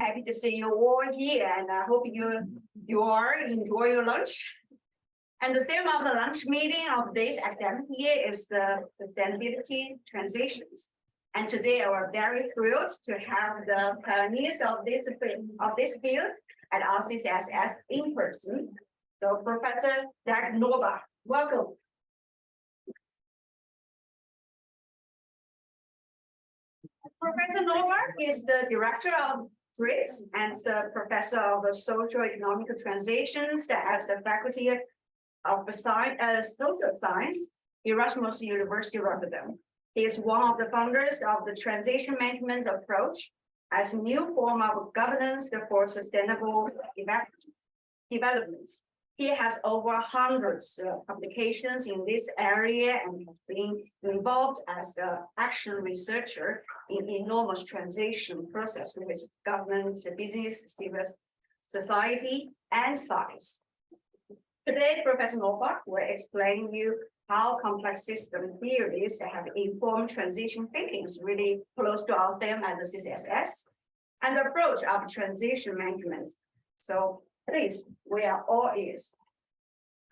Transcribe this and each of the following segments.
happy to see you all here, and I hope you are enjoy your lunch. And the theme of the lunch meeting of this academic year is the sustainability transitions. And today we're very thrilled to have the pioneers of this field at our CCSS in person. So Professor Derk Loorbach, welcome. Professor Loorbach is the director of TRIS and the professor of Socio-economic transitions at the Faculty of Social Science, Erasmus University Rotterdam. He is one of the founders of the transition management approach as a new form of governance for sustainable development. He has over hundreds of publications in this area and has been involved as an action researcher in enormous transition process with government, the business, civil society, and science. Today, Professor Loorbach will explain you how complex system theories have informed transition thinking is really close to our theme at the CCSS and the approach of transition management. So please, we are all ears.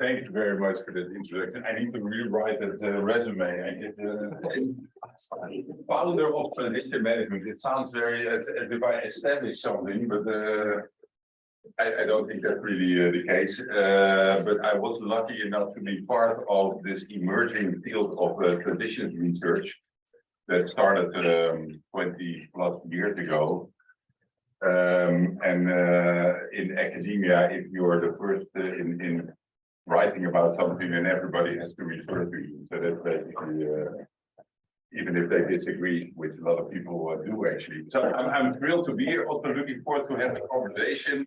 Thank you very much for that introduction. I need to rewrite that resume. I get founder of transition management. It sounds very as if I established something, but I don't think that's really the case. But I was lucky enough to be part of this emerging field of transition research that started 20 plus years ago. And in academia, if you're the first in writing about something, then everybody has to refer to you. So that's basically, even if they disagree, which a lot of people do actually. So I'm thrilled to be here. Also looking forward to have a conversation.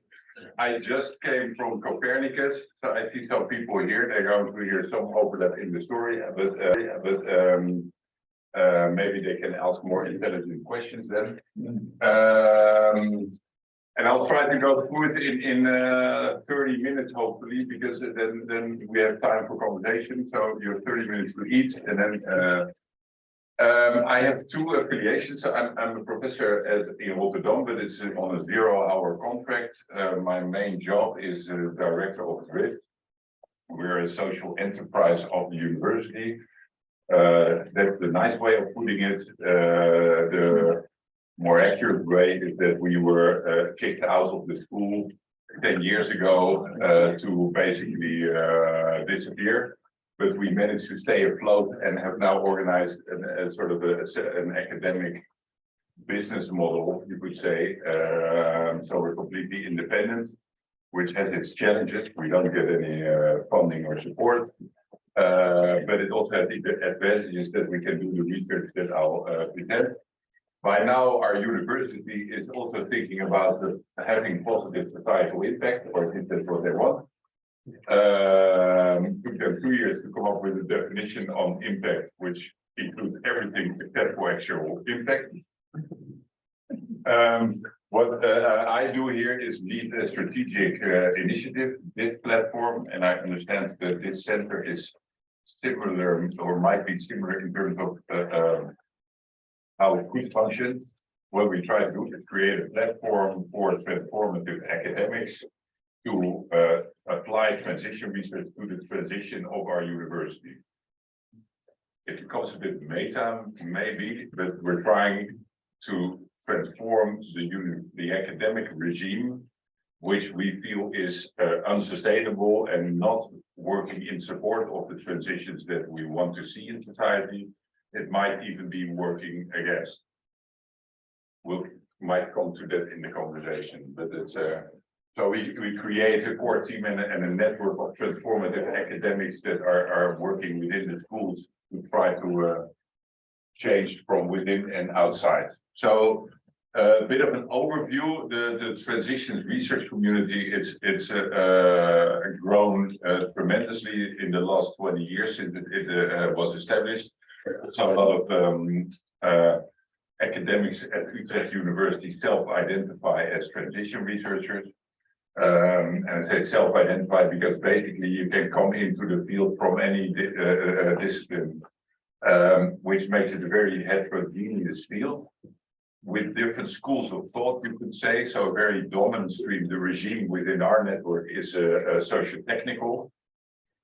I just came from Copernicus, so I see some people here. They're going to hear some overlap in the story, but maybe they can ask more intelligent questions then. And I'll try to go through it in 30 minutes, hopefully, because then we have time for conversation. So you have 30 minutes to eat, and then I have two affiliations. So I'm a professor in Rotterdam, but it's on a 0-hour contract. My main job is director of TRIS. We're a social enterprise of the university. That's the nice way of putting it. The more accurate way is that we were kicked out of the school 10 years ago to basically disappear. But we managed to stay afloat and have now organized a sort of an academic business model, you could say. So we're completely independent, which has its challenges. We don't get any funding or support. But it also has the advantages that we can do the research that I'll present. By now, our university is also thinking about having positive societal impact, or at least that's what they want. Took them 2 years to come up with a definition on impact, which includes everything except for actual impact. What I do here is lead a strategic initiative, this platform, and I understand that this center is similar or might be similar in terms of how it could function. What we try to do is create a platform for transformative academics to apply transition research to the transition of our university. It becomes a bit meta, maybe, but we're trying to transform the academic regime, which we feel is unsustainable and not working in support of the transitions that we want to see in society. It might even be working against. We might come to that in the conversation, but it's so we create a core team and a network of transformative academics that are working within the schools to try to change from within and outside. So a bit of an overview. The transitions research community, it's grown tremendously in the last 20 years since it was established. So a lot of academics at Utrecht University self-identify as transition researchers. And I say self-identify because basically you can come into the field from any discipline, which makes it a very heterogeneous field. with different schools of thought, you could say. So a very dominant stream, the regime within our network is socio-technical.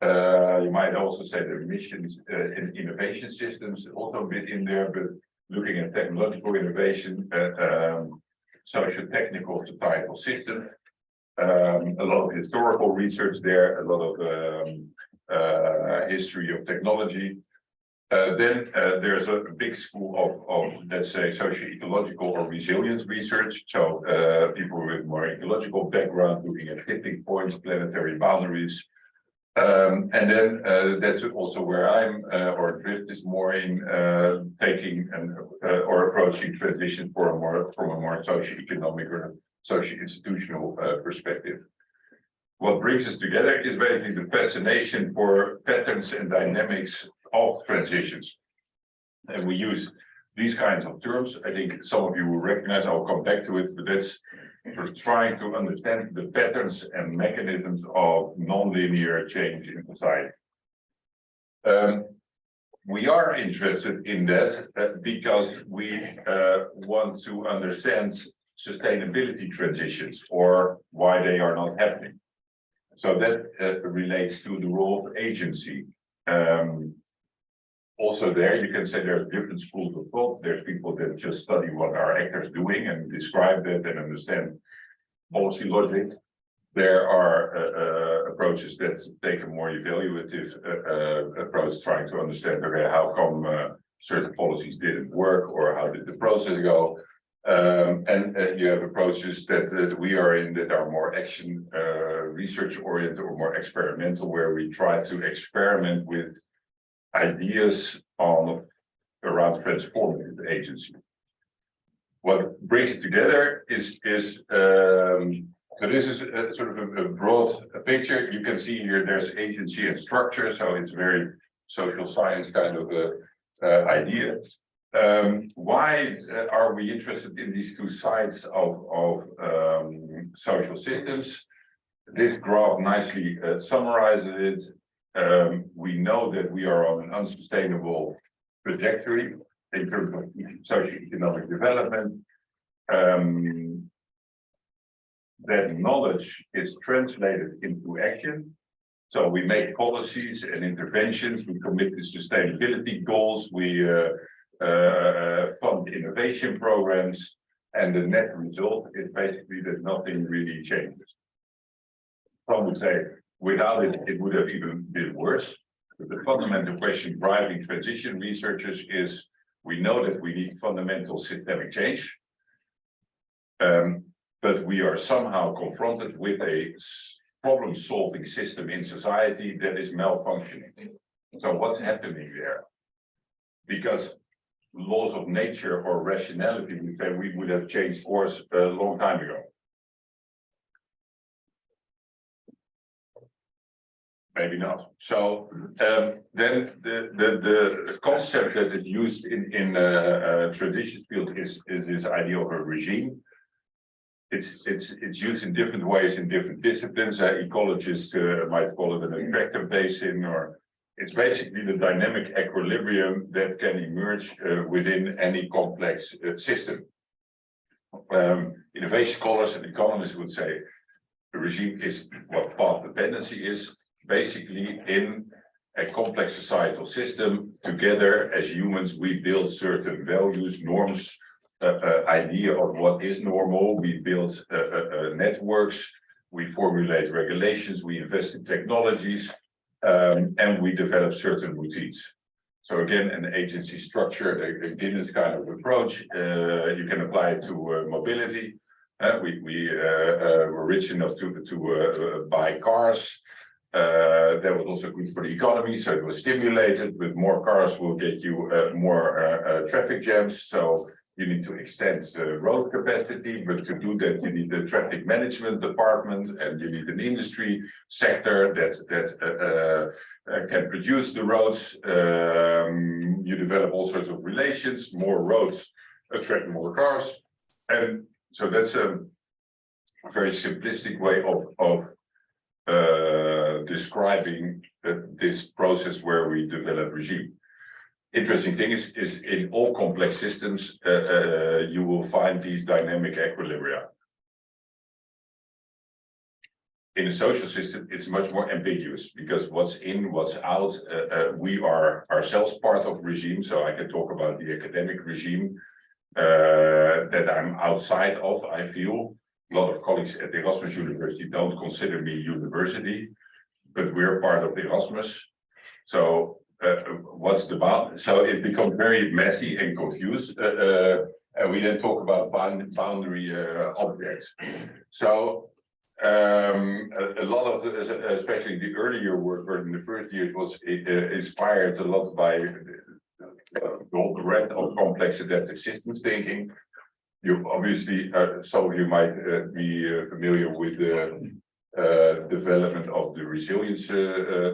You might also say the missions in innovation systems also a bit in there, but looking at technological innovation, socio-technical societal system, a lot of historical research there, a lot of history of technology. Then there's a big school of let's say, socio-ecological or resilience research. So people with more ecological background looking at tipping points, planetary boundaries. And then that's also where I'm, or Drift is more in taking or approaching transition from a more socio-economic or socio-institutional perspective. What brings us together is basically the fascination for patterns and dynamics of transitions. And we use these kinds of terms. I think some of you will recognize, I'll come back to it, but that's for trying to understand the patterns and mechanisms of non-linear change in society. We are interested in that because we want to understand sustainability transitions or why they are not happening. So that relates to the role of agency. Also there, you can say there are different schools of thought. There's people that just study what are actors doing and describe that and understand policy logic. There are approaches that take a more evaluative approach, trying to understand, okay, how come certain policies didn't work or how did the process go? And you have approaches that we are in that are more action research oriented or more experimental, where we try to experiment with ideas around transformative agency. What brings it together is so this is sort of a broad picture. You can see here there's agency and structure, so it's very social science kind of idea. Why are we interested in these two sides of social systems? This graph nicely summarizes it. We know that we are on an unsustainable trajectory in terms of socio-economic development. That knowledge is translated into action. So we make policies and interventions, we commit to sustainability goals, we fund innovation programs, and the net result is basically that nothing really changes. Some would say, without it, it would have even been worse. But the fundamental question driving transition researchers is, we know that we need fundamental systemic change, but we are somehow confronted with a problem-solving system in society that is malfunctioning. So what's happening there? Because laws of nature or rationality, we would have changed course a long time ago. Maybe not. So then the concept that is used in tradition field is this idea of a regime. It's used in different ways in different disciplines. Ecologists might call it an attractive basin, or it's basically the dynamic equilibrium that can emerge within any complex system. Innovation scholars and economists would say the regime is what path dependency is. Basically, in a complex societal system, together as humans, we build certain values, norms, idea of what is normal. We build networks, we formulate regulations, we invest in technologies, and we develop certain routines. So again, an agency structure, again, this kind of approach, you can apply it to mobility. We were rich enough to buy cars. That was also good for the economy, so it was stimulated. With more cars will get you more traffic jams, so you need to extend road capacity, but to do that you need the traffic management department, and you need an industry sector that can produce the roads. You develop all sorts of relations, more roads attract more cars, and so that's a very simplistic way of describing this process where we develop regime. interesting thing is in all complex systems, you will find these dynamic equilibria. In a social system, it's much more ambiguous because what's in, what's out, we are ourselves part of regime. So I can talk about the academic regime that I'm outside of. I feel a lot of colleagues at the Erasmus University don't consider me university, but we're part of the Erasmus. So what's the bound? So it becomes very messy and confused. And we then talk about boundary objects. So a lot of, especially the earlier work, or in the first years, was inspired a lot by the breadth of complex adaptive systems thinking. You obviously, some of you might be familiar with the development of the resilience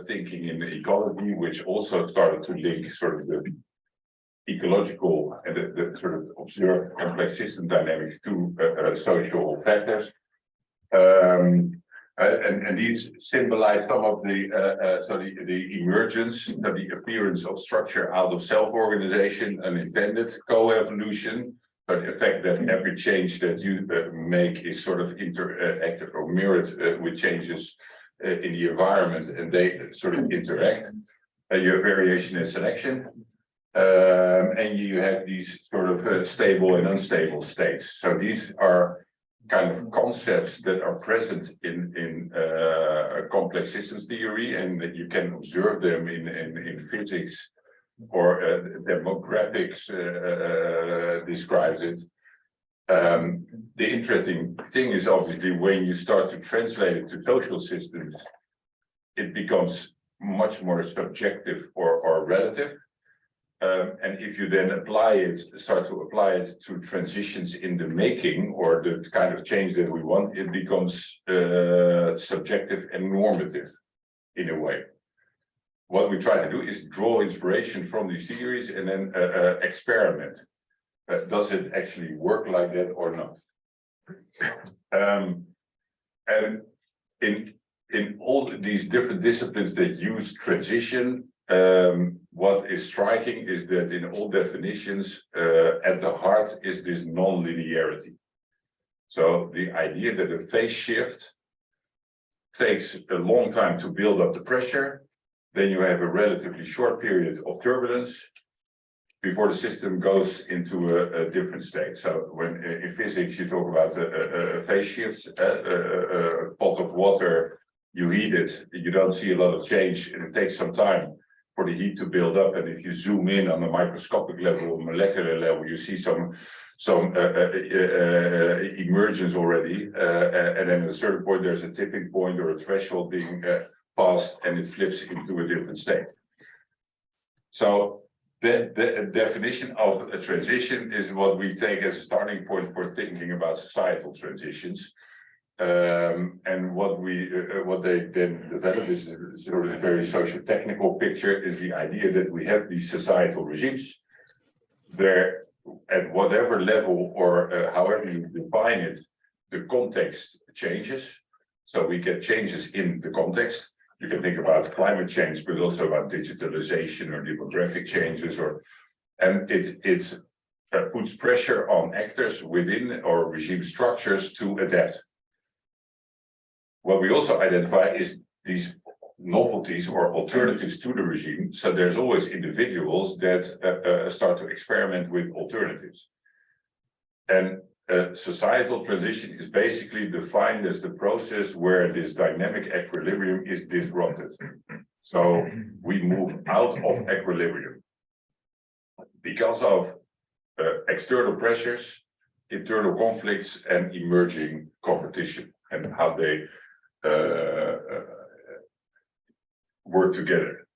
thinking in the ecology, which also started to link sort of the ecological and the sort of observed complex system dynamics to social factors. And these symbolize some of the emergence, the appearance of structure out of self-organization, unintended co-evolution, but the fact that every change that you make is sort of interactive or mirrored with changes in the environment, and they sort of interact. You have variation and selection, and you have these sort of stable and unstable states. So these are kind of concepts that are present in complex systems theory, and that you can observe them in physics, or demographics describes it. The interesting thing is obviously when you start to translate it to social systems, it becomes much more subjective or relative. And if you then start to apply it to transitions in the making, or the kind of change that we want, it becomes subjective and normative in a way. What we try to do is draw inspiration from these theories and then experiment. Does it actually work like that or not? And in all these different disciplines that use transition, what is striking is that in all definitions, at the heart is this non-linearity. So the idea that a phase shift takes a long time to build up the pressure, then you have a relatively short period of turbulence before the system goes into a different state. So when in physics you talk about a phase shifts, a pot of water, you heat it, you don't see a lot of change, and it takes some time for the heat to build up. And if you zoom in on a microscopic level or molecular level, you see some emergence already, and then at a certain point there's a tipping point or a threshold being passed, and it flips into a different state. So the definition of a transition is what we take as a starting point for thinking about societal transitions. And what they then develop is sort of a very socio-technical picture, is the idea that we have these societal regimes. They're at whatever level or however you define it, the context changes. So we get changes in the context. You can think about climate change, but also about digitalization or demographic changes, and it puts pressure on actors within or regime structures to adapt. What we also identify is these novelties or alternatives to the regime. So there's always individuals that start to experiment with alternatives. And societal transition is basically defined as the process where this dynamic equilibrium is disrupted. So we move out of equilibrium because of external pressures, internal conflicts, and emerging competition, and how they work together.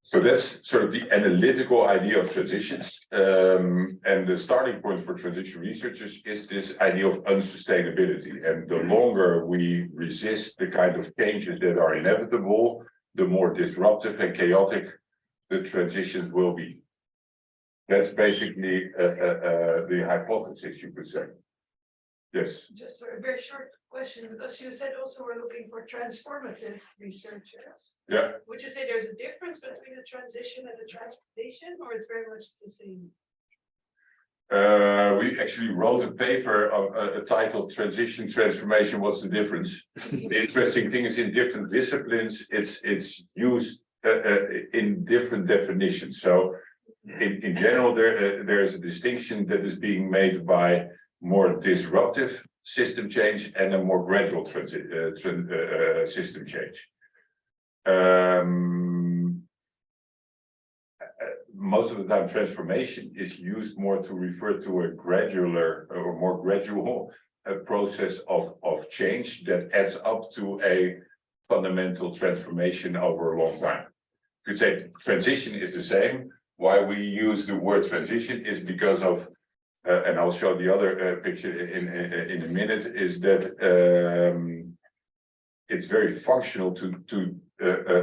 So that's sort of the analytical idea of transitions. And the starting point for transition researchers is this idea of unsustainability. And the longer we resist the kind of changes that are inevitable, the more disruptive and chaotic the transitions will be. That's basically the hypothesis, you could say. Yes. Just a very short question, because you said also we're looking for transformative researchers. Yeah. Would you say there's a difference between the transition and the transformation, or it's very much the same? We actually wrote a paper titled Transition Transformation, What's the Difference? The interesting thing is in different disciplines, it's used in different definitions. So in general, there's a distinction that is being made by more disruptive system change and a more gradual system change. Most of the time, transformation is used more to refer to a gradual or more gradual process of change that adds up to a fundamental transformation over a long time. You could say transition is the same. Why we use the word transition is because of, and I'll show the other picture in a minute, is that it's very functional to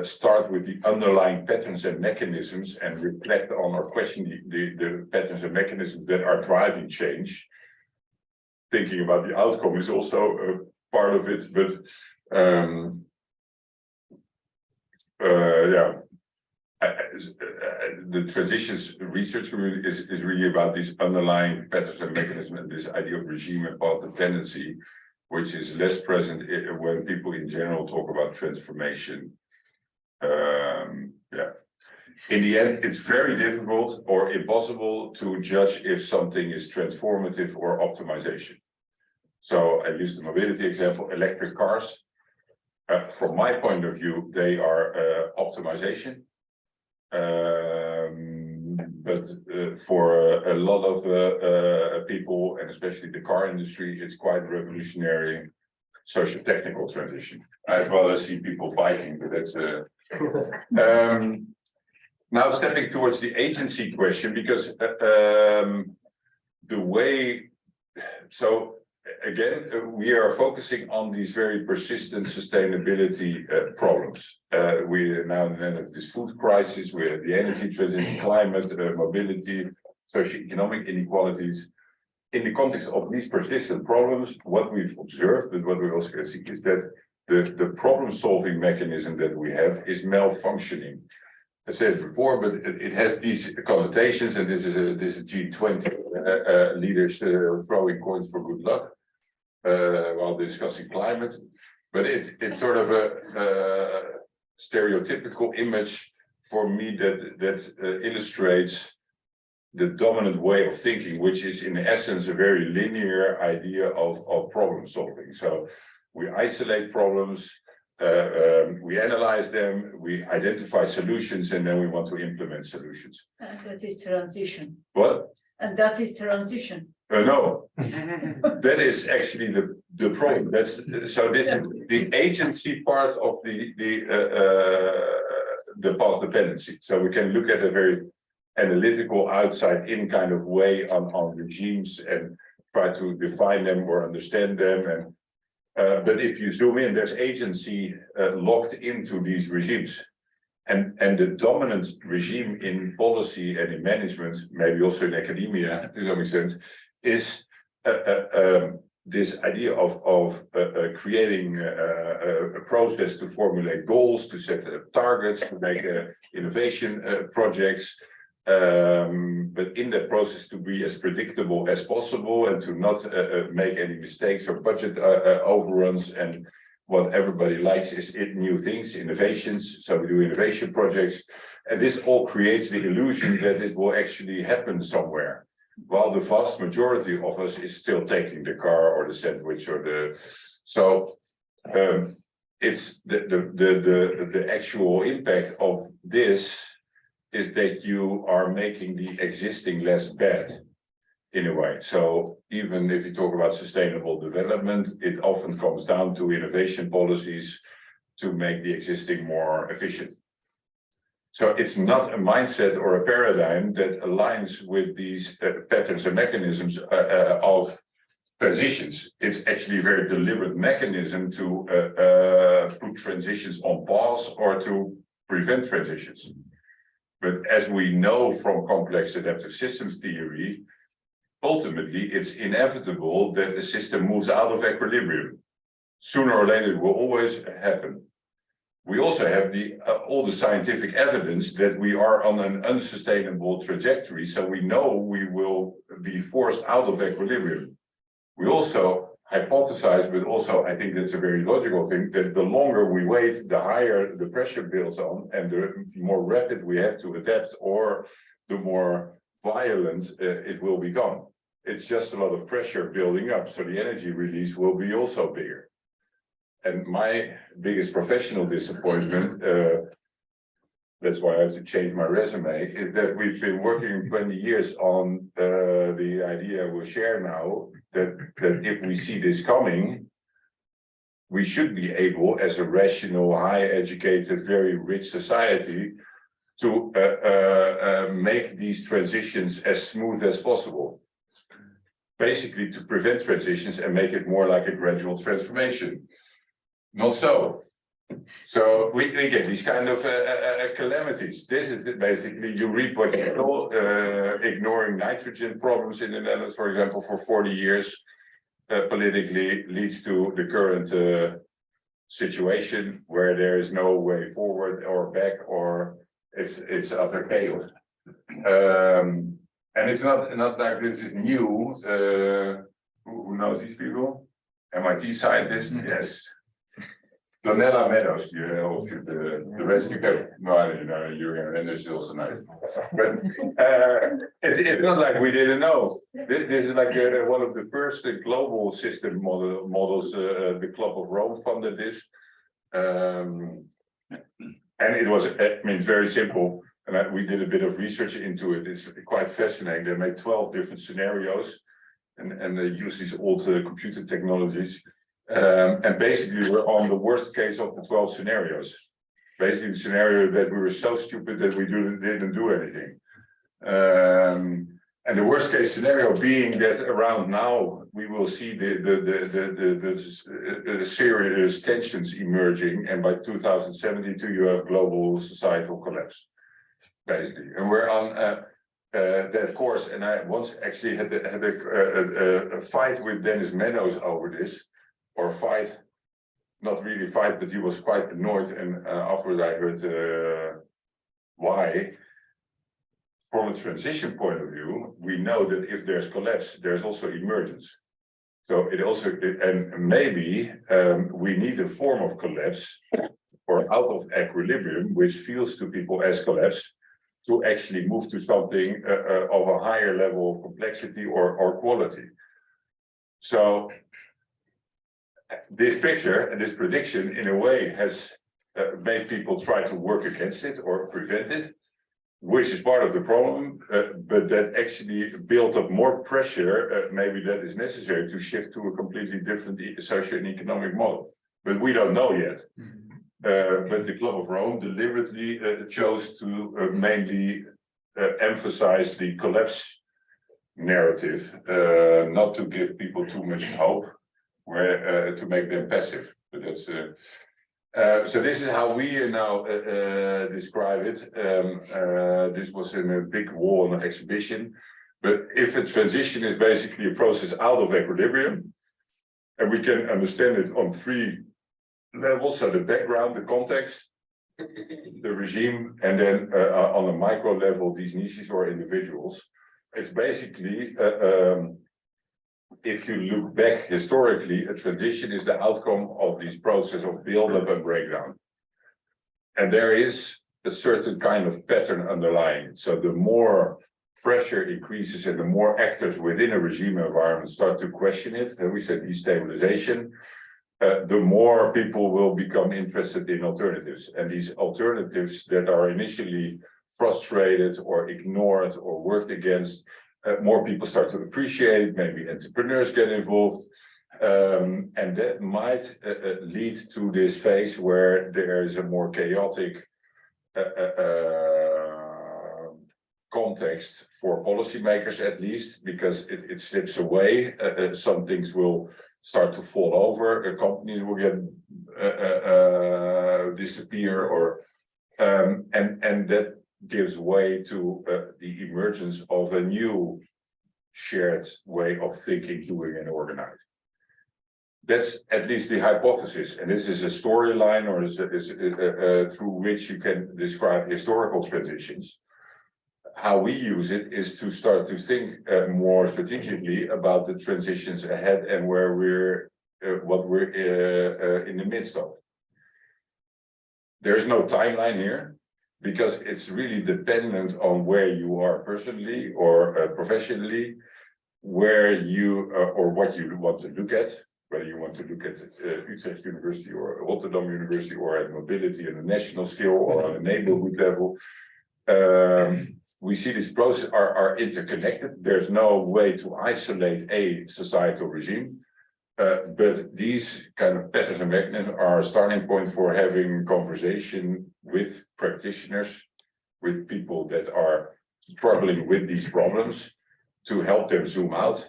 start with the underlying patterns and mechanisms and reflect on or question the patterns and mechanisms that are driving change. Thinking about the outcome is also part of it, but yeah. The transitions research is really about these underlying patterns and mechanisms and this idea of regime and path dependency, which is less present when people in general talk about transformation. Yeah. In the end, it's very difficult or impossible to judge if something is transformative or optimization. So I used the mobility example, electric cars. From my point of view, they are optimization. But for a lot of people, and especially the car industry, it's quite revolutionary socio-technical transition. I'd rather see people biking, but that's now stepping towards the agency question, because the way, so again, we are focusing on these very persistent sustainability problems. We are now in this food crisis, we have the energy transition, climate, mobility, socio-economic inequalities. In the context of these persistent problems, what we've observed, but what we also can see is that the problem-solving mechanism that we have is malfunctioning. I said it before, but it has these connotations, and this is G20 leaders throwing coins for good luck while discussing climate. But it's sort of a stereotypical image for me that illustrates the dominant way of thinking, which is in essence a very linear idea of problem solving. So we isolate problems, we analyze them, we identify solutions, and then we want to implement solutions. And that is transition. What? And that is transition. No, that is actually the problem. That's so the agency part of the path dependency. So we can look at a very analytical outside-in kind of way on regimes and try to define them or understand them. And but if you zoom in, there's agency locked into these regimes. And the dominant regime in policy and in management, maybe also in academia to some extent, is this idea of creating a process to formulate goals, to set targets, to make innovation projects, but in that process to be as predictable as possible and to not make any mistakes or budget overruns. And what everybody likes is new things, innovations. So we do innovation projects, and this all creates the illusion that it will actually happen somewhere, while the vast majority of us is still taking the car or the sandwich or the. So it's the actual impact of this is that you are making the existing less bad in a way. So even if you talk about sustainable development, it often comes down to innovation policies to make the existing more efficient. So it's not a mindset or a paradigm that aligns with these patterns and mechanisms of transitions. It's actually a very deliberate mechanism to put transitions on pause or to prevent transitions. But as we know from complex adaptive systems theory, ultimately it's inevitable that the system moves out of equilibrium. Sooner or later it will always happen. We also have all the scientific evidence that we are on an unsustainable trajectory, so we know we will be forced out of equilibrium. We also hypothesize, but also I think that's a very logical thing, that the longer we wait, the higher the pressure builds on, and the more rapid we have to adapt, or the more violent it will become. It's just a lot of pressure building up, so the energy release will be also bigger. And my biggest professional disappointment, that's why I have to change my resume, is that we've been working 20 years on the idea we'll share now, that if we see this coming, we should be able, as a rational, high-educated, very rich society, to make these transitions as smooth as possible. Basically, to prevent transitions and make it more like a gradual transformation. Not so. So we get these kind of calamities. This is basically, you reap what you sow. Ignoring nitrogen problems in the Netherlands, for example, for 40 years, politically leads to the current situation where there is no way forward or back, or it's utter chaos. And it's not like this is new. Who knows these people? MIT scientists, yes. Donella Meadows, you know, the rescue code. No, I didn't know, and there's also nice. But it's not like we didn't know. This is like one of the first global system models. The Club of Rome funded this, and it was, I mean, very simple. And we did a bit of research into it. It's quite fascinating. They made 12 different scenarios, and they use these old computer technologies. And basically we're on the worst case of the 12 scenarios. Basically the scenario that we were so stupid that we didn't do anything. And the worst case scenario being that around now we will see the serious tensions emerging, and by 2072 you have global societal collapse. Basically, and we're on that course. And I once actually had a fight with Dennis Meadows over this. Or fight, not really fight, but he was quite annoyed, and afterwards I heard why. From a transition point of view, we know that if there's collapse, there's also emergence. So it also, and maybe we need a form of collapse or out of equilibrium, which feels to people as collapse, to actually move to something of a higher level of complexity or quality. So this picture and this prediction, in a way, has made people try to work against it or prevent it, which is part of the problem, but that actually built up more pressure, maybe that is necessary to shift to a completely different socio and economic model. But we don't know yet. But the Club of Rome deliberately chose to mainly emphasize the collapse narrative, not to give people too much hope, where to make them passive. But that's so this is how we now describe it. This was in a big wall on an exhibition. But if a transition is basically a process out of equilibrium, and we can understand it on 3 levels, so the background, the context, the regime, and then on a micro level, these niches or individuals. It's basically if you look back historically, a transition is the outcome of this process of build-up and breakdown. And there is a certain kind of pattern underlying. So the more pressure increases and the more actors within a regime environment start to question it, and we said destabilization, the more people will become interested in alternatives. And these alternatives that are initially frustrated or ignored or worked against, more people start to appreciate, maybe entrepreneurs get involved, and that might lead to this phase where there is a more chaotic context for policymakers, at least, because it slips away. Some things will start to fall over, companies will get disappear, or and that gives way to the emergence of a new shared way of thinking, doing, and organizing. That's at least the hypothesis, and this is a storyline, or through which you can describe historical transitions. How we use it is to start to think more strategically about the transitions ahead and where we're, what we're in the midst of. There's no timeline here, because it's really dependent on where you are personally or professionally, where you or what you want to look at. Whether you want to look at Utrecht University or Rotterdam University, or at mobility on a national scale or on a neighborhood level. We see these processes are interconnected. There's no way to isolate a societal regime, but these kind of patterns and mechanisms are a starting point for having conversation with practitioners, with people that are struggling with these problems, to help them zoom out,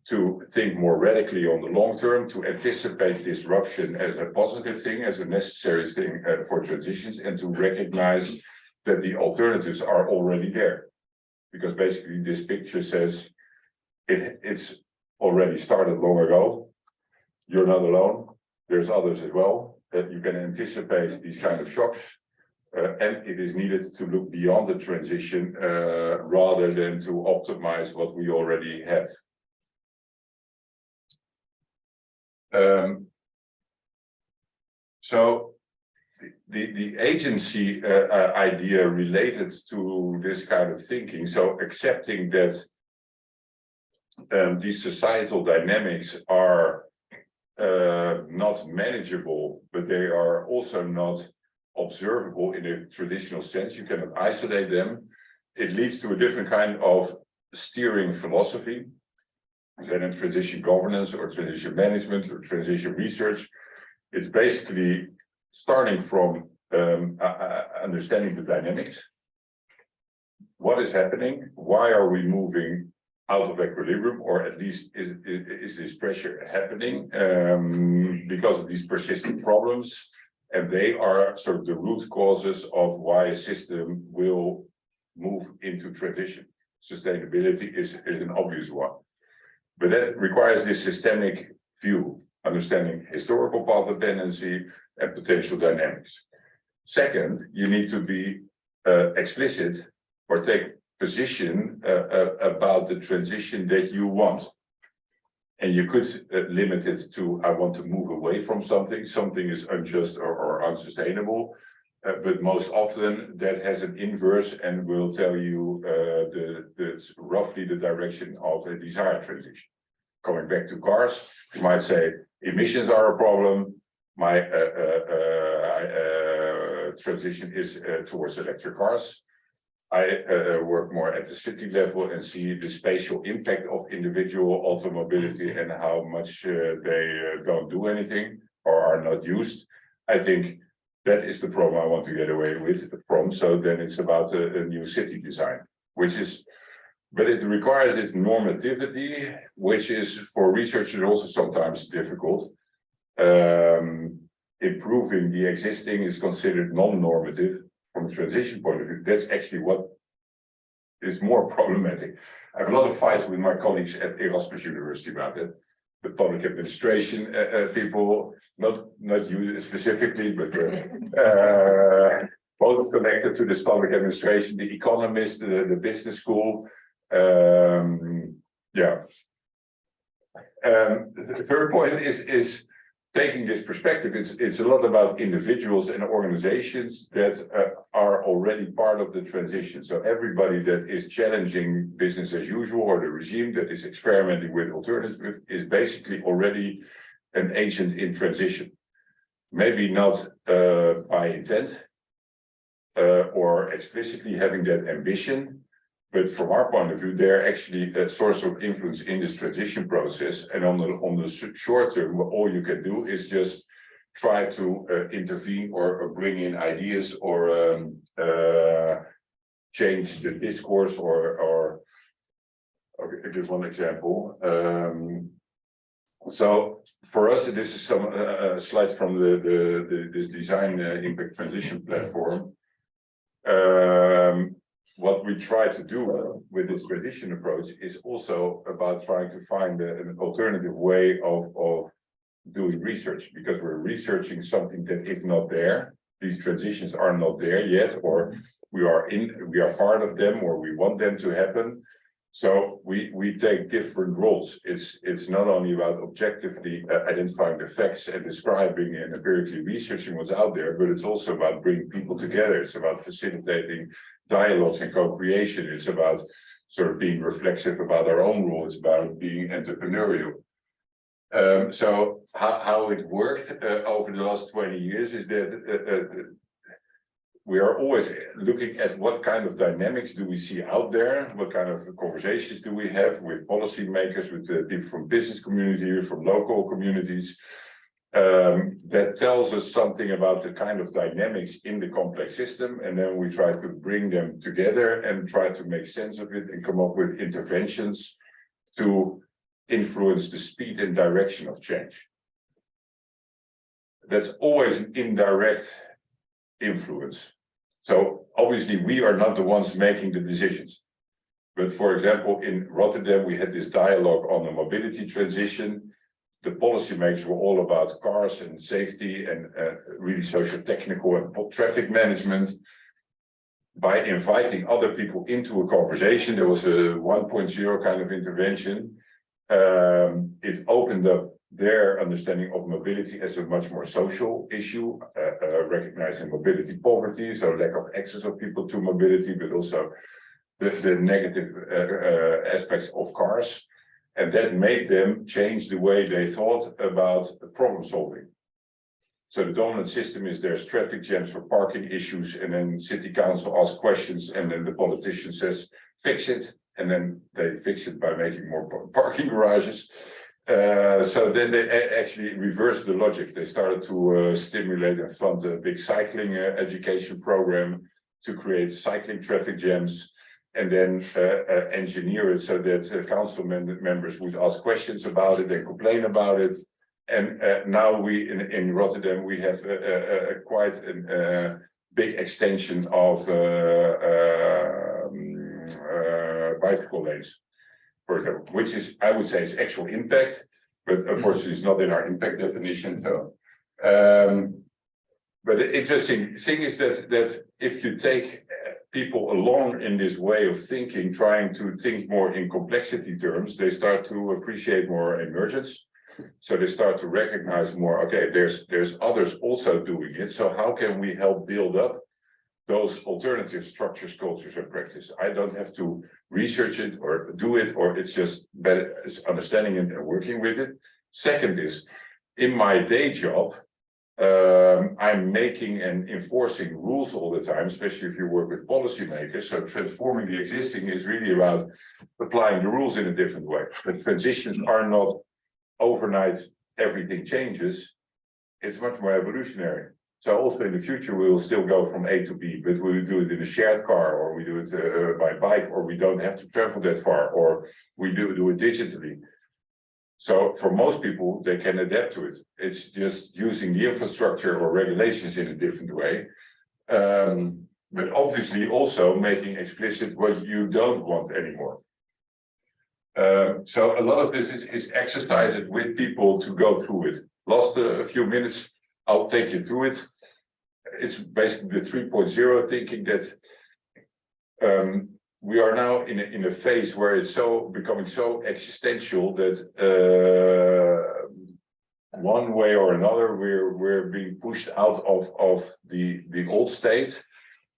to think more radically on the long term, to anticipate disruption as a positive thing, as a necessary thing for transitions, and to recognize that the alternatives are already there. Because basically this picture says it's already started long ago. You're not alone. There's others as well, that you can anticipate these kind of shocks. And it is needed to look beyond the transition rather than to optimize what we already have. So the agency idea related to this kind of thinking, so accepting that these societal dynamics are not manageable, but they are also not observable in a traditional sense. You cannot isolate them. It leads to a different kind of steering philosophy than in transition governance or transition management or transition research. It's basically starting from understanding the dynamics. What is happening? Why are we moving out of equilibrium, or at least is this pressure happening because of these persistent problems? And they are sort of the root causes of why a system will move into transition. Sustainability is an obvious one. But that requires this systemic view, understanding historical path dependency and potential dynamics. Second, you need to be explicit or take position about the transition that you want. And you could limit it to, I want to move away from something. Something is unjust or unsustainable. But most often that has an inverse and will tell you roughly the direction of a desired transition. Coming back to cars, you might say emissions are a problem. My transition is towards electric cars. I work more at the city level and see the spatial impact of individual automobility and how much they don't do anything or are not used. I think that is the problem I want to get away from. So then it's about a new city design, which is, but it requires its normativity, which is for researchers also sometimes difficult. Improving the existing is considered non-normative from a transition point of view. That's actually what is more problematic. I have a lot of fights with my colleagues at Erasmus University about it. The public administration people, not you specifically, but both connected to this public administration, the economist, the business school. Yeah. The third point is taking this perspective. It's a lot about individuals and organizations that are already part of the transition. So everybody that is challenging business as usual or the regime that is experimenting with alternatives is basically already an agent in transition. Maybe not by intent or explicitly having that ambition, but from our point of view, they're actually a source of influence in this transition process. And on the short term, all you can do is just try to intervene or bring in ideas or change the discourse or I'll give one example. So for us, this is some slides from this design impact transition platform. what we try to do with this transition approach is also about trying to find an alternative way of doing research, because we're researching something that is not there. These transitions are not there yet, or we are part of them, or we want them to happen. So we take different roles. It's not only about objectively identifying the facts and describing and empirically researching what's out there, but it's also about bringing people together. It's about facilitating dialogues and co-creation. It's about sort of being reflexive about our own role. It's about being entrepreneurial. So how it worked over the last 20 years is that we are always looking at what kind of dynamics do we see out there, what kind of conversations do we have with policymakers, with the people from business community, from local communities, that tells us something about the kind of dynamics in the complex system, and then we try to bring them together and try to make sense of it and come up with interventions to influence the speed and direction of change. That's always an indirect influence. So obviously we are not the ones making the decisions. But for example, in Rotterdam, we had this dialogue on the mobility transition. The policymakers were all about cars and safety and really socio-technical and traffic management. By inviting other people into a conversation, there was a 1.0 kind of intervention. It opened up their understanding of mobility as a much more social issue, recognizing mobility poverty, so lack of access of people to mobility, but also the negative aspects of cars. And that made them change the way they thought about problem solving. So the dominant system is there's traffic jams for parking issues, and then city council asks questions, and then the politician says, fix it. And then they fix it by making more parking garages. So then they actually reversed the logic. They started to stimulate and fund a big cycling education program to create cycling traffic jams, and then engineer it so that council members would ask questions about it and complain about it. And now we in Rotterdam, we have quite a big extension of bicycle lanes, for example, which is, I would say, is actual impact, but unfortunately it's not in our impact definition. So, but the interesting thing is that if you take people along in this way of thinking, trying to think more in complexity terms, they start to appreciate more emergence. So they start to recognize more, okay, there's others also doing it. So how can we help build up those alternative structures, cultures, and practice? I don't have to research it or do it, or it's just better it's understanding it and working with it. Second is, in my day job, I'm making and enforcing rules all the time, especially if you work with policymakers. So transforming the existing is really about applying the rules in a different way. But transitions are not overnight, everything changes. It's much more evolutionary. So also in the future, we will still go from A to B, but we will do it in a shared car, or we do it by bike, or we don't have to travel that far, or we do it digitally. So for most people, they can adapt to it. It's just using the infrastructure or regulations in a different way. But obviously also making explicit what you don't want anymore. So a lot of this is exercised with people to go through it. Last a few minutes, I'll take you through it. It's basically the 3.0 thinking that we are now in a phase where it's becoming so existential that one way or another we're being pushed out of the old state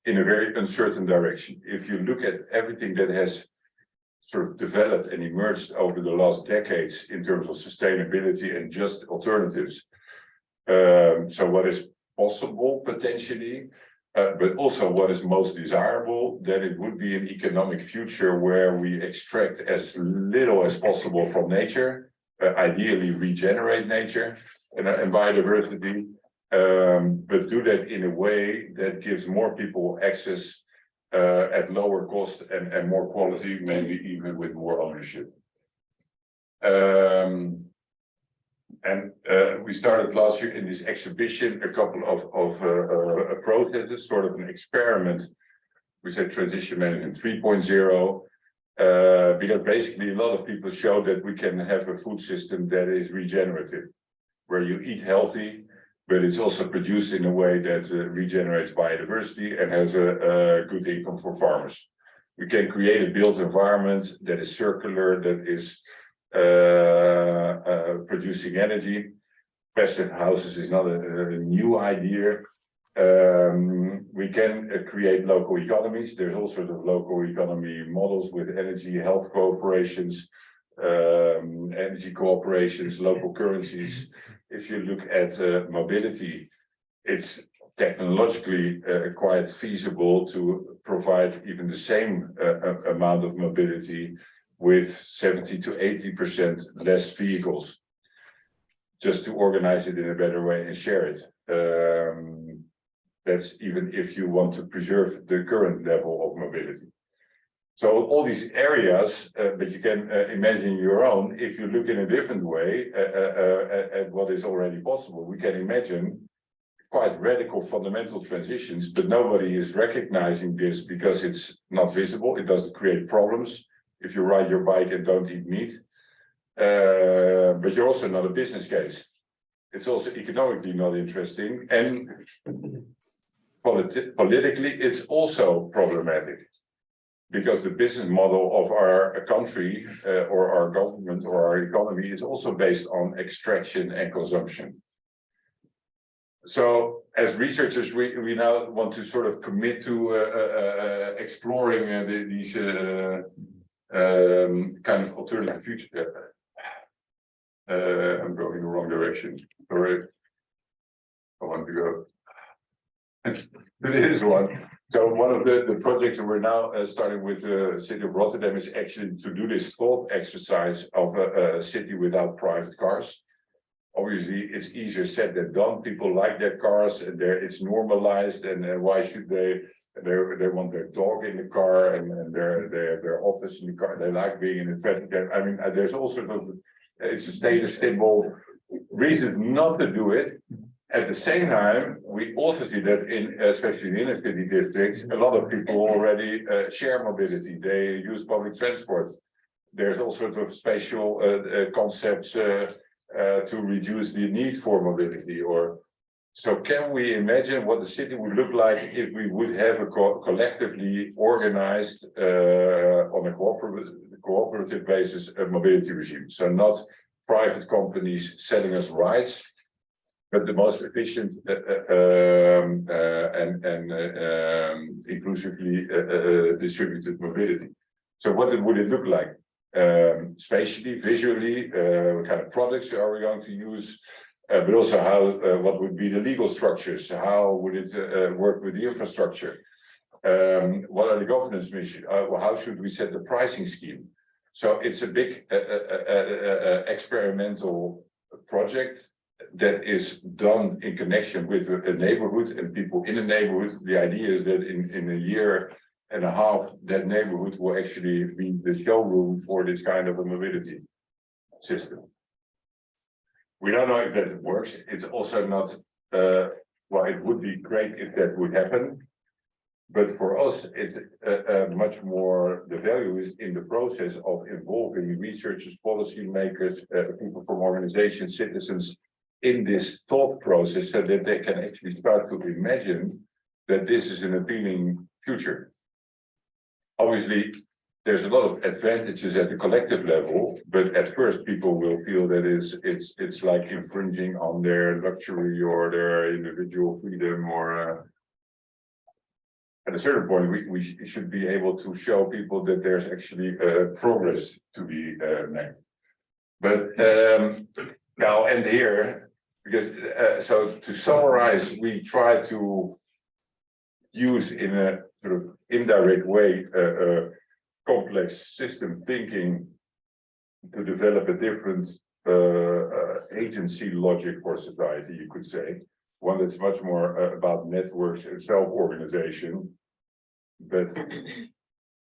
in a very uncertain direction. If you look at everything that has sort of developed and emerged over the last decades in terms of sustainability and just alternatives. So what is possible potentially, but also what is most desirable, then it would be an economic future where we extract as little as possible from nature, ideally regenerate nature and biodiversity, but do that in a way that gives more people access at lower cost and more quality, maybe even with more ownership. And we started last year in this exhibition, a couple of processes, sort of an experiment we say transition management 3.0, because basically a lot of people show that we can have a food system that is regenerative, where you eat healthy, but it's also produced in a way that regenerates biodiversity and has a good income for farmers. We can create a built environment that is circular, that is producing energy. Passive houses is not a new idea. We can create local economies. There's all sorts of local economy models with energy, health corporations, energy cooperations, local currencies. If you look at mobility, it's technologically quite feasible to provide even the same amount of mobility with 70 to 80% less vehicles, just to organize it in a better way and share it. That's even if you want to preserve the current level of mobility. So all these areas, but you can imagine your own, if you look in a different way at what is already possible, we can imagine quite radical fundamental transitions, but nobody is recognizing this because it's not visible. It doesn't create problems if you ride your bike and don't eat meat. But you're also not a business case. It's also economically not interesting, and politically it's also problematic, because the business model of our country or our government or our economy is also based on extraction and consumption. So as researchers, we now want to sort of commit to exploring these kind of alternative future. I'm going in the wrong direction. Sorry. I want to go. It is one. So one of the projects that we're now starting with the city of Rotterdam is actually to do this thought exercise of a city without private cars. Obviously, it's easier said than done. People like their cars, and it's normalized. And why should they? They want their dog in the car and their office in the car. They like being in the traffic. I mean, there's all sorts of. It's a status symbol. Reasons not to do it. At the same time, we also see that in, especially in inner city districts, a lot of people already share mobility. They use public transport. There's all sorts of spatial concepts to reduce the need for mobility. Or so, can we imagine what the city would look like if we would have a collectively organized on a cooperative basis a mobility regime? So not private companies selling us rides, but the most efficient and inclusively distributed mobility. So what would it look like? Spatially, visually, what kind of products are we going to use? But also how, what would be the legal structures? How would it work with the infrastructure? What are the governance missions? How should we set the pricing scheme? So it's a big experimental project that is done in connection with a neighborhood and people in the neighborhood. The idea is that in a year and a half, that neighborhood will actually be the showroom for this kind of a mobility system. We don't know if that works. It's also not, well, it would be great if that would happen. But for us, it's much more, the value is in the process of involving researchers, policymakers, people from organizations, citizens in this thought process so that they can actually start to imagine that this is an appealing future. Obviously, there's a lot of advantages at the collective level, but at first people will feel that it's like infringing on their luxury or their individual freedom, or at a certain point we should be able to show people that there's actually progress to be made. But now and here, because so to summarize, we try to use in a sort of indirect way complex system thinking to develop a different agency logic for society, you could say. One that's much more about networks and self-organization. But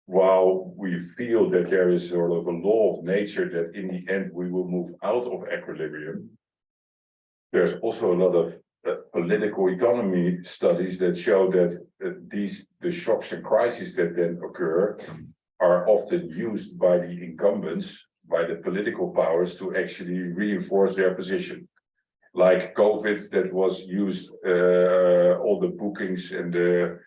while we feel that there is sort of a law of nature that in the end we will move out of equilibrium, there's also a lot of political economy studies that show that the shocks and crises that then occur are often used by the incumbents, by the political powers, to actually reinforce their position. Like COVID, that was used, all the bookings and the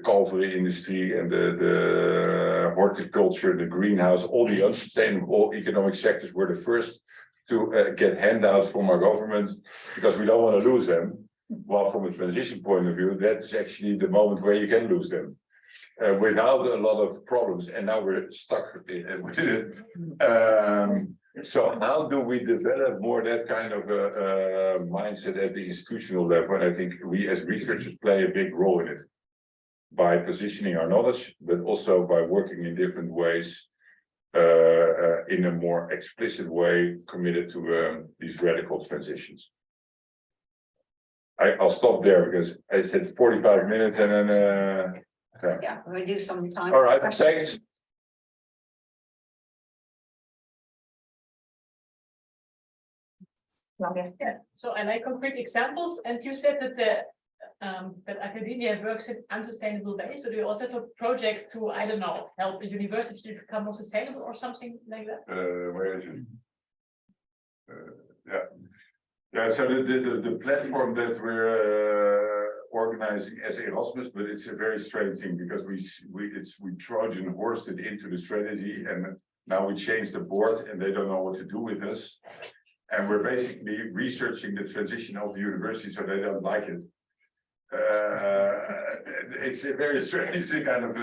calvary industry and the horticulture, the greenhouse, all the unsustainable economic sectors were the first to get handouts from our government because we don't want to lose them. Well, from a transition point of view, that's actually the moment where you can lose them. Without a lot of problems, and now we're stuck with it. So how do we develop more that kind of mindset at the institutional level? And I think we as researchers play a big role in it by positioning our knowledge, but also by working in different ways, in a more explicit way, committed to these radical transitions. I'll stop there because I said 45 minutes and then Yeah, we do some time. all right, thanks. Okay. Yeah, so I like concrete examples, and you said that that academia works in unsustainable ways. So do you also have a project to, I don't know, help a university to become more sustainable or something like that? Where is it? Yeah. Yeah, so the platform that we're organizing at Erasmus, but it's a very strange thing because we Trojan horsed it into the strategy, and now we changed the board and they don't know what to do with us. And we're basically researching the transition of the university, so they don't like it. It's a very strange kind of,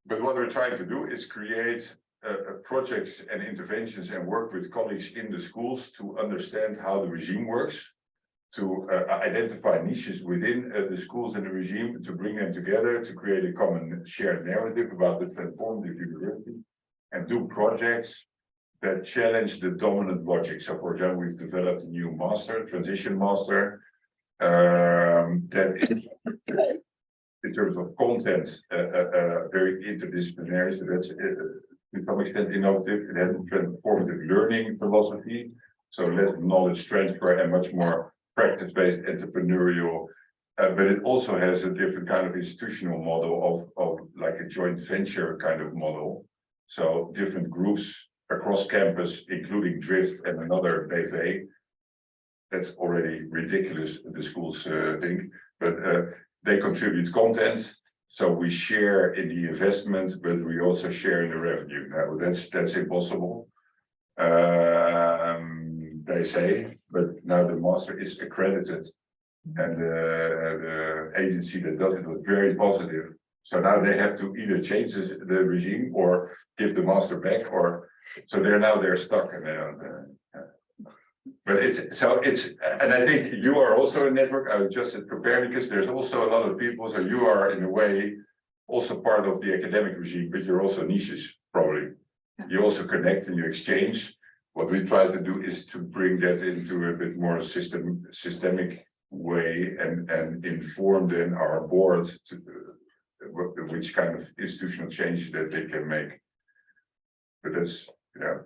but what we're trying to do is create projects and interventions and work with colleagues in the schools to understand how the regime works, to identify niches within the schools and the regime, to bring them together, to create a common shared narrative about the transformative university, and do projects that challenge the dominant logic. So for example, we've developed a new master, transition master, that is, in terms of content, very interdisciplinary. So that's to some extent innovative. It has a transformative learning philosophy. So less knowledge transfer and much more practice-based entrepreneurial. But it also has a different kind of institutional model of like a joint venture kind of model. So different groups across campus, including Drift and another BV. That's already ridiculous, the schools think, but they contribute content. So we share in the investment, but we also share in the revenue. Now that's impossible. They say, but now the master is accredited and the agency that does it was very positive. So now they have to either change the regime or give the master back, or so they're stuck and they don't. But and I think you are also a network. I was just prepared because there's also a lot of people. So you are in a way also part of the academic regime, but you're also niches probably. You also connect and you exchange. What we try to do is to bring that into a bit more systemic way and inform then our board to which kind of institutional change that they can make. But that's, yeah.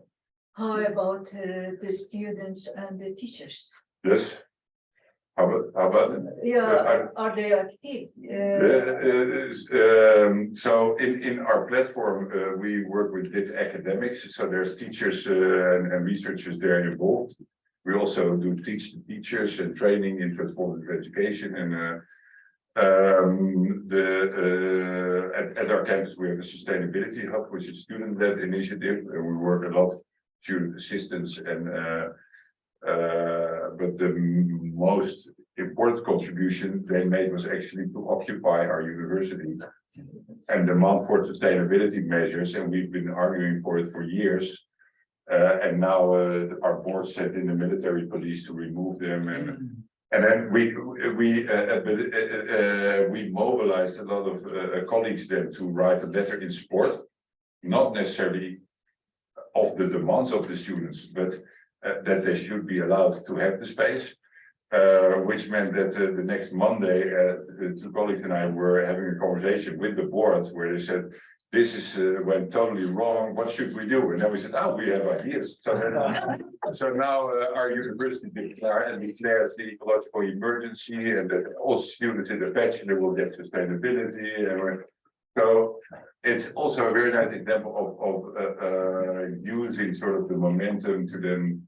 How about the students and the teachers? Yes. How about it? Yeah, are they active? So in our platform, we work with academics. So there's teachers and researchers there involved. We also do teach the teachers and training in transformative education. And at our campus, we have a sustainability hub, which is a student-led initiative, and we work a lot student assistance and but the most important contribution they made was actually to occupy our university and demand for sustainability measures, and we've been arguing for it for years. And now our board sent in the military police to remove them, and then we mobilized a lot of colleagues then to write a letter in support, not necessarily of the demands of the students, but that they should be allowed to have the space, which meant that the next Monday, the two colleagues and I were having a conversation with the board where they said, this is went totally wrong, what should we do? And then we said, oh, we have ideas. So now our university declares the ecological emergency, and that all students in the bachelor will get sustainability. So it's also a very nice example of using sort of the momentum to then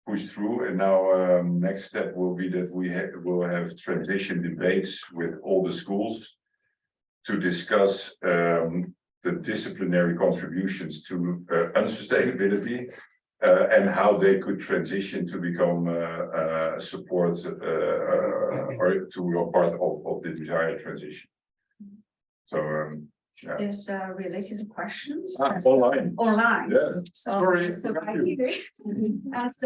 push through. And now next step will be that we will have transition debates with all the schools to discuss the disciplinary contributions to unsustainability and how they could transition to become support or to a part of the desired transition. So yeah. There's related questions. Online. Online. Yeah. So Sorry, Mr. thank you. Vaidere asked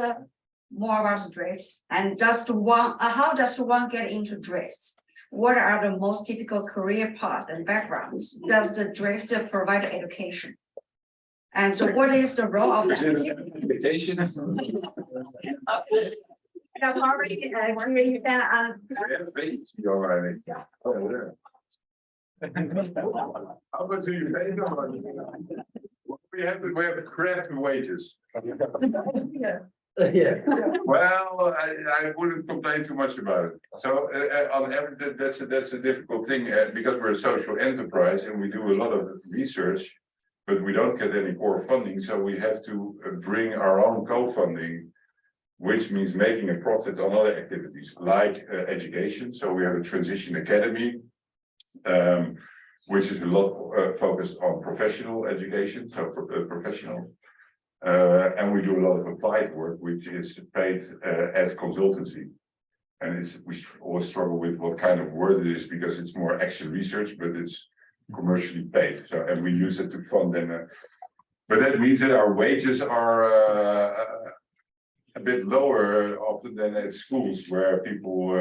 more about the drifts, and how does one get into drifts? What are the most typical career paths and backgrounds? Does the drift provide education? And so what is the role of Is it the an application? I've already created that Yeah, vacancy already. Oh, yeah. How much do you pay them? We have craft wages. Yeah. Well, I wouldn't complain too much about it. So on average, that's a difficult thing because we're a social enterprise and we do a lot of research, but we don't get any core funding. So we have to bring our own co-funding, which means making a profit on other activities like education. So we have a transition academy, which is a lot focused on professional education, so professional. And we do a lot of applied work, which is paid as consultancy. And we always struggle with what kind of word it is because it's more action research, but it's commercially paid. So, and we use it to fund them. But that means that our wages are a bit lower often than at schools where people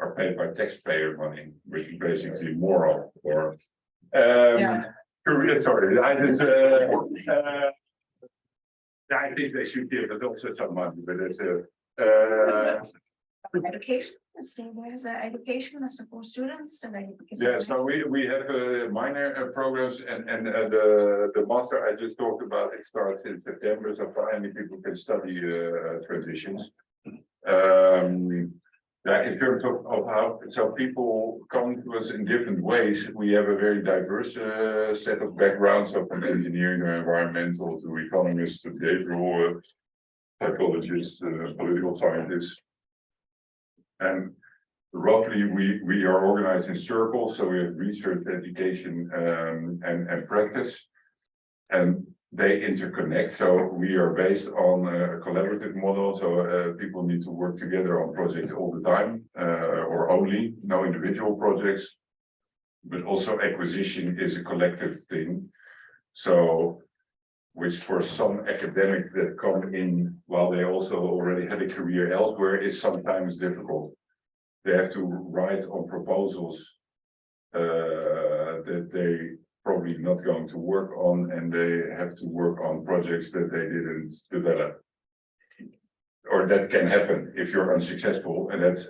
are paid by taxpayer money, which is basically moral or career. Sorry, I think they should give us also some money, but it's education. So there's education for students. yeah. So we have minor programs and the master I just talked about. It starts in September, so finally people can study transitions. Yeah, in terms of how, so people come to us in different ways. We have a very diverse set of backgrounds, so from engineering or environmental to economists to behavioral psychologists, political scientists. And roughly we are organized in circles, so we have research, education, and practice. And they interconnect, so we are based on a collaborative model, so people need to work together on projects all the time, or only, no individual projects, but also acquisition is a collective thing. So, which for some academics that come in while they also already had a career elsewhere is sometimes difficult. They have to write on proposals that they probably not going to work on, and they have to work on projects that they didn't develop. Or that can happen if you're unsuccessful, and that's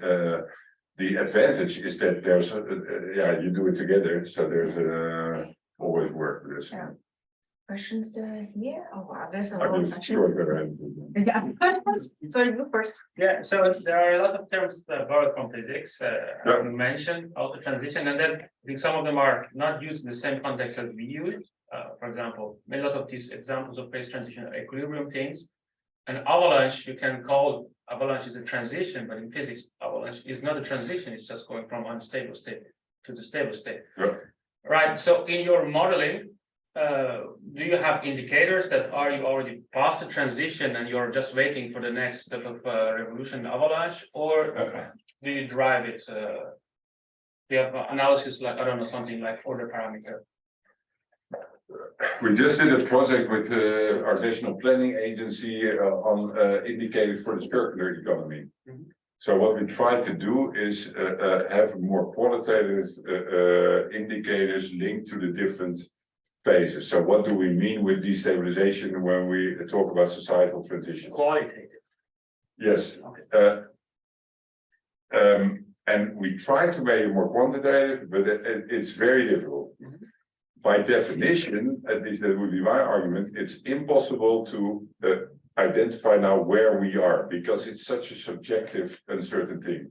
the advantage is that there's yeah, you do it together, so there's always work for this. Yeah. Questions here? Oh wow, there's a I lot of mean, questions. sure, Yeah. So you go first. Yeah, so there are a lot of terms borrowed from physics, mentioned, auto transition, and then I think some of them are not used in the same context as we use. For example, a lot of these examples of phase transition are equilibrium things. An avalanche, you can call avalanche is a transition, but in physics, avalanche is not a transition, it's just going from unstable state to the stable state. Yeah. Right, so in your modeling, do you have indicators that are you already past the transition and you're just waiting for the next step of revolution avalanche, or do you drive it? Do you have analysis like, I don't know, something like order parameter? We just did a project with our national planning agency on indicators for the circular economy. So what we try to do is have more qualitative indicators linked to the different phases. So what do we mean with destabilization when we talk about societal transition? Qualitative. Yes. Okay. And we try to make it more quantitative, but it's very difficult. by definition, at least that would be my argument, it's impossible to identify now where we are, because it's such a subjective, uncertain thing.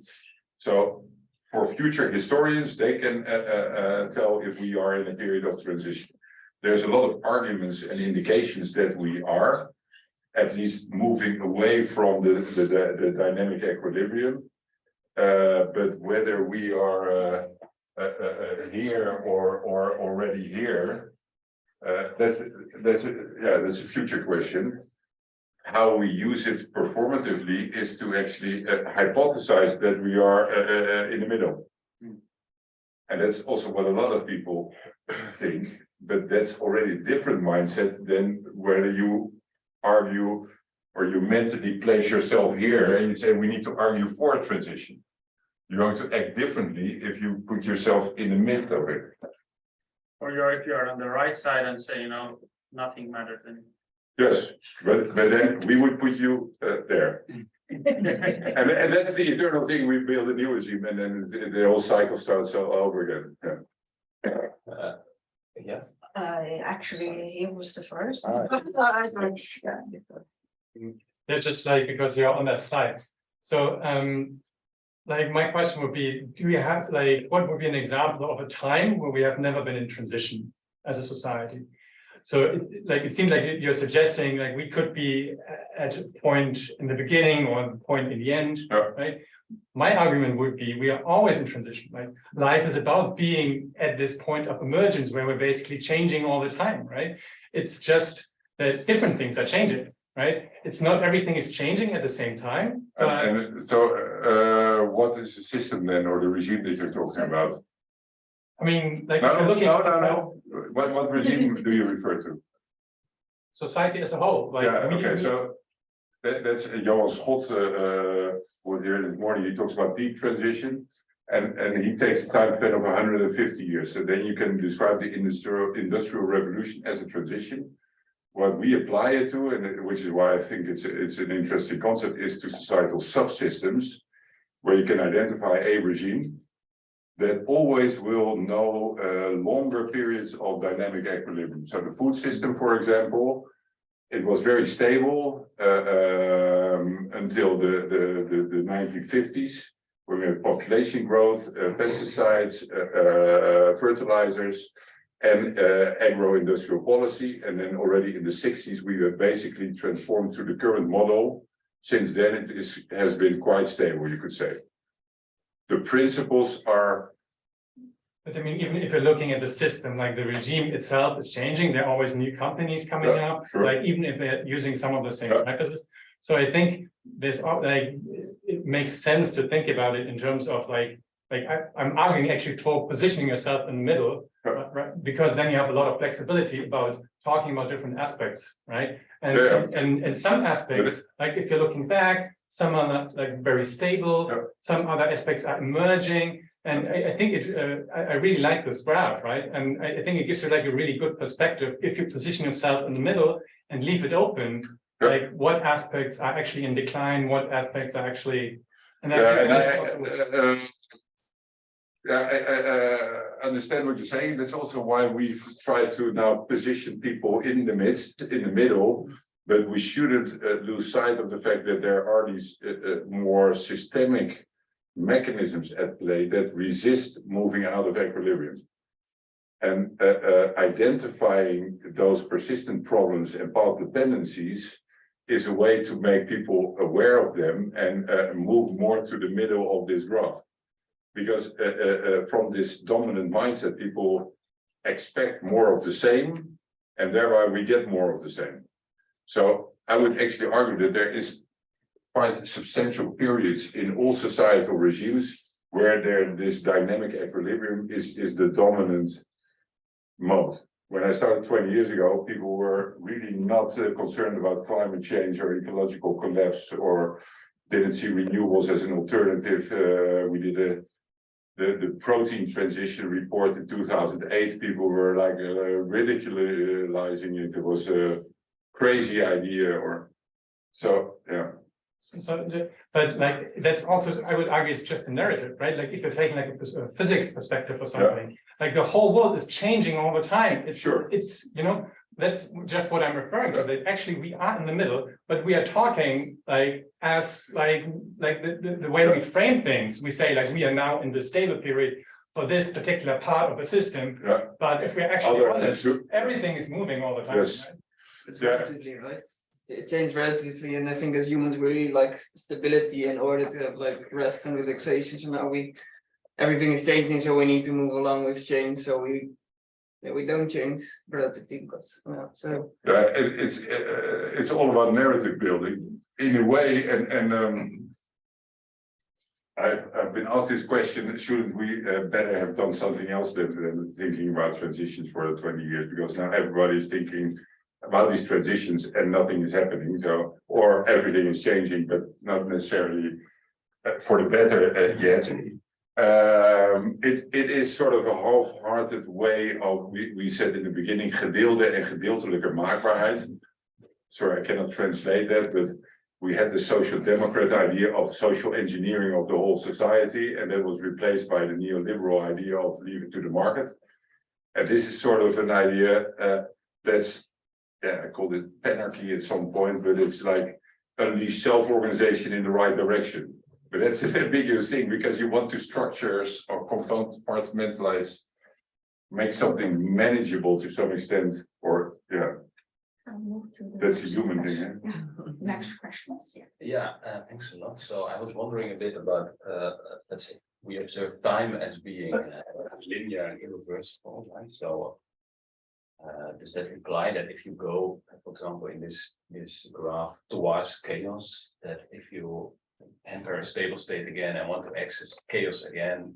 So for future historians, they can tell if we are in a period of transition. There's a lot of arguments and indications that we are at least moving away from the dynamic equilibrium. But whether we are here or already here, that's a future question. How we use it performatively is to actually hypothesize that we are in the middle. And that's also what a lot of people think, but that's already a different mindset than whether you argue or you mentally place yourself here and you say we need to argue for a transition. You're going to act differently if you put yourself in the midst of it. Or if you're on the right side and say, nothing matters, then. Yes, but then we would put you there. And that's the eternal thing. We build a new regime and then the whole cycle starts all over again. Yeah. Yes. Actually, he was the first. They're just like, because you're on that slide. So, like, my question would be, do we have, like, what would be an example of a time where we have never been in transition as a society? So it seems like you're suggesting like we could be at a point in the beginning or a point in the end, right? My argument would be we are always in transition, right? Life is about being at this point of emergence where we're basically changing all the time, right? It's just that different things are changing, right? It's not everything is changing at the same time. And so what is the system then, or the regime that you're talking about? I mean, like, No. What regime do you refer to? Society as a whole, like, Yeah, okay, so that's Johan Schot, was here this morning. He talks about deep transition, and he takes a time span of 150 years. So then you can describe the industrial revolution as a transition. What we apply it to, and which is why I think it's an interesting concept, is to societal subsystems, where you can identify a regime that always will know longer periods of dynamic equilibrium. So the food system, for example, it was very stable until the 1950s, when we had population growth, pesticides, fertilizers, and agro-industrial policy. And then already in the 60s, we were basically transformed to the current model. Since then, it has been quite stable, you could say. The principles are. But I mean, even if you're looking at the system, like the regime itself is changing, there are always new companies coming up, sure. like even if they're using some of the same practices. So I think this, like, it makes sense to think about it in terms of like I'm arguing actually for positioning yourself in the middle, right? Because then you have a lot of flexibility about talking about different aspects, right? And some aspects, like if you're looking back, some are not like very stable, some other aspects are emerging. And I think I really like this graph, right? And I think it gives you like a really good perspective if you position yourself in the middle and leave it open, like what aspects are actually in decline, what aspects are actually. I understand what you're saying. That's also why we've tried to now position people in the middle, but we shouldn't lose sight of the fact that there are these more systemic mechanisms at play that resist moving out of equilibrium. And identifying those persistent problems and path dependencies is a way to make people aware of them and move more to the middle of this graph. Because from this dominant mindset, people expect more of the same, and thereby we get more of the same. So I would actually argue that there is quite substantial periods in all societal regimes where this dynamic equilibrium is the dominant mode. When I started 20 years ago, people were really not concerned about climate change or ecological collapse, or didn't see renewables as an alternative. We did the protein transition report in 2008. People were like ridiculizing it. It was a crazy idea, or so. Yeah. But like, that's also, I would argue, it's just a narrative, right? Like, if you're taking like a physics perspective or something, like the whole world is changing all the time. It's, Sure. it's, you know, that's just what I'm referring to, that actually we are in the middle, but we are talking like as like the way we frame things, we say like we are now in the stable period for this particular part of the system. Yeah. But if we're actually Other- honest, everything is moving all the time. Yes. Right? It's Yeah. relatively, right? It changed relatively, and I think as humans we really like stability in order to have like rest and relaxation. So now everything is changing, so we need to move along with change. So we don't change relatively, because so It's all about narrative building in a way, and I've been asked this question: shouldn't we better have done something else than thinking about transitions for the 20 years? Because now everybody's thinking about these transitions and nothing is happening. So, or everything is changing, but not necessarily for the better yet. It is sort of a half-hearted way of, we said in the beginning, gedeelde en gedeeltelijke maakbaarheid. Sorry, I cannot translate that, but we had the social democrat idea of social engineering of the whole society, and that was replaced by the neoliberal idea of leave it to the market. And this is sort of an idea that's, I called it panarchy at some point, but it's like unleash self-organization in the right direction. But that's an ambiguous thing, because you want to structure or compartmentalize, make something manageable to some extent, or I'll move to the that's a next human question. thing. Yeah. Next questions, yeah. Yeah, thanks a lot. So I was wondering a bit about, let's say, we observe time as being linear and irreversible, right? So does that imply that if you go, for example, in this graph towards chaos, that if you enter a stable state again and want to access chaos again,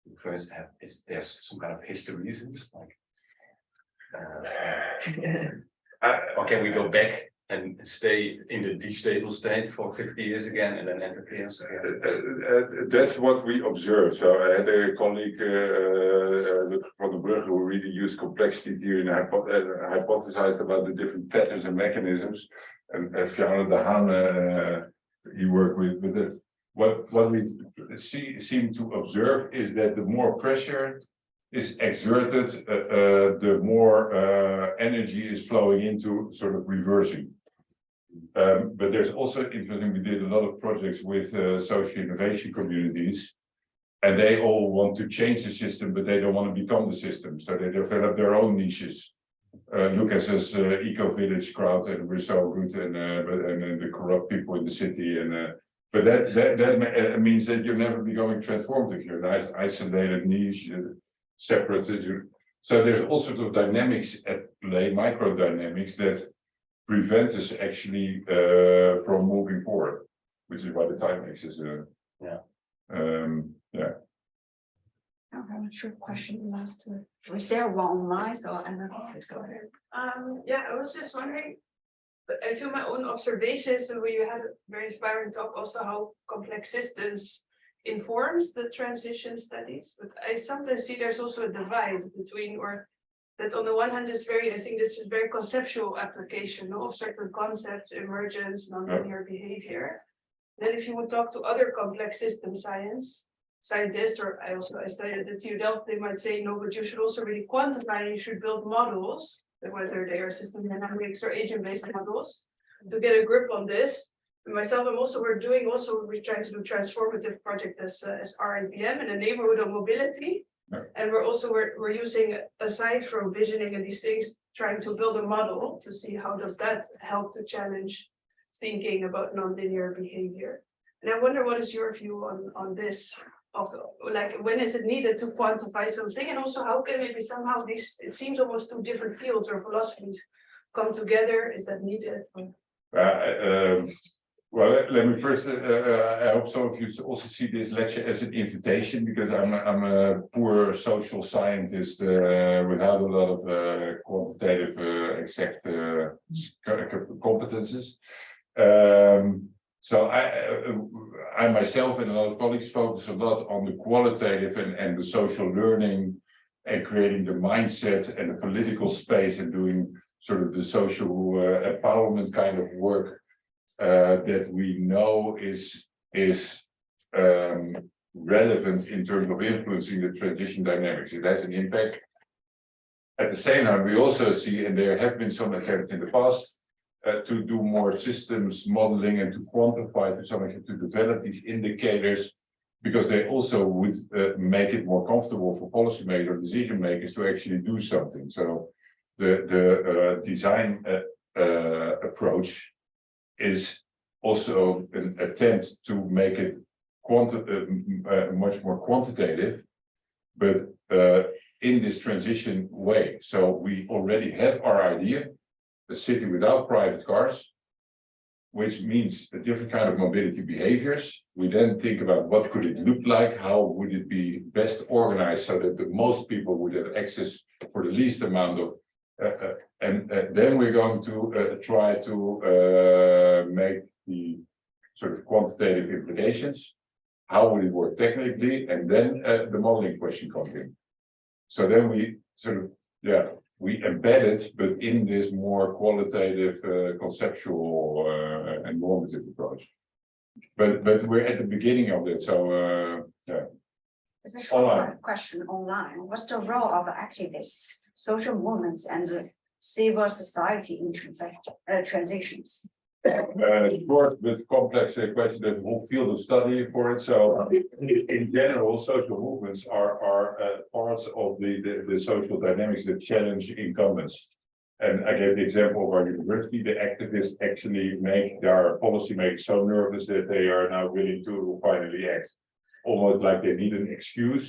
you first have there's some kind of hysteresis, like, or can we go back and stay in the destable state for 50 years again and then enter chaos again? That's what we observe. So I had a colleague from the Brugge who really used complexity theory and hypothesized about the different patterns and mechanisms. And Fiona de Haan, he worked with it. What we seem to observe is that the more pressure is exerted, the more energy is flowing into sort of reversing. But there's also interesting, we did a lot of projects with socio-innovation communities, and they all want to change the system, but they don't want to become the system. So they develop their own niches. Lucas has eco-village crowd, and we're so good, and the corrupt people in the city, and but that means that you're never becoming transformative. You're an isolated niche, separate. So there's all sorts of dynamics at play, micro dynamics, that prevent us actually from moving forward, which is why the time axis. I have a short question last. Was there one online? So I don't know. Please go ahead. Yeah, I was just wondering, but I feel my own observations, and you had a very inspiring talk also how complex systems informs the transition studies. But I sometimes see there's also a divide between, or that on the one hand is very, I think this is very conceptual application of certain concepts, emergence, nonlinear behavior. Then if you would talk to other complex system scientists, or I studied at the TU Delft, they might say, no, but you should also really quantify, you should build models, whether they are system dynamics or agent-based models, to get a grip on this. And myself, we're trying to do transformative project as RIVM in a neighborhood of mobility. And we're using, aside from visioning and these things, trying to build a model to see how does that help to challenge thinking about nonlinear behavior. And I wonder, what is your view on this? Of like, when is it needed to quantify something, and also how can maybe somehow these, it seems almost two different fields or philosophies come together? Is that needed? Well, let me first, I hope some of you also see this lecture as an invitation, because I'm a poor social scientist without a lot of quantitative exact competences. So I myself and a lot of colleagues focus a lot on the qualitative and the social learning, and creating the mindset and the political space, and doing sort of the social empowerment kind of work that we know is relevant in terms of influencing the transition dynamics. It has an impact. At the same time, we also see, and there have been some attempts in the past, to do more systems modeling and to quantify to some extent, to develop these indicators, because they also would make it more comfortable for policymakers, decision makers to actually do something. So the design approach is also an attempt to make it much more quantitative, but in this transition way. So we already have our idea, a city without private cars, which means a different kind of mobility behaviors. We then think about what could it look like, how would it be best organized so that the most people would have access for the least amount of, and then we're going to try to make the sort of quantitative implications. How would it work technically? And then the modeling question comes in. So then we sort of, we embed it, but in this more qualitative, conceptual and normative approach. But we're at the beginning of it, so It's a short question online. What's the role of activists, social movements, and civil society in transitions? Short but complex question. There's a whole field of study for it. So in general, social movements are parts of the social dynamics that challenge incumbents. And I gave the example of our university. The activists actually make their policymakers so nervous that they are now willing to finally act, almost like they need an excuse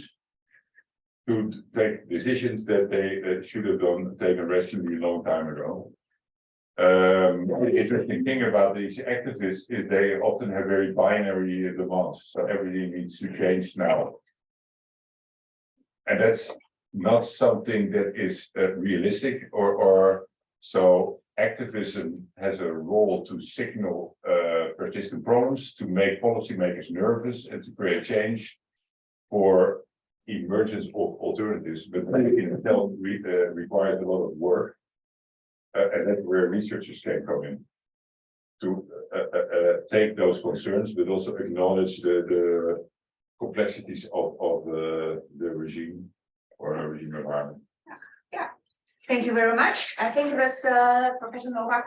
to take decisions that they should have taken rationally a long time ago. The interesting thing about these activists is they often have very binary demands, so everything needs to change now. And that's not something that is realistic, or so activism has a role to signal persistent problems, to make policymakers nervous and to create change for emergence of alternatives, but in itself requires a lot of work. And that's where researchers can come in to take those concerns, but also acknowledge the complexities of the regime or a regime environment. Yeah, thank you very much. I think that's Professor Loorbach.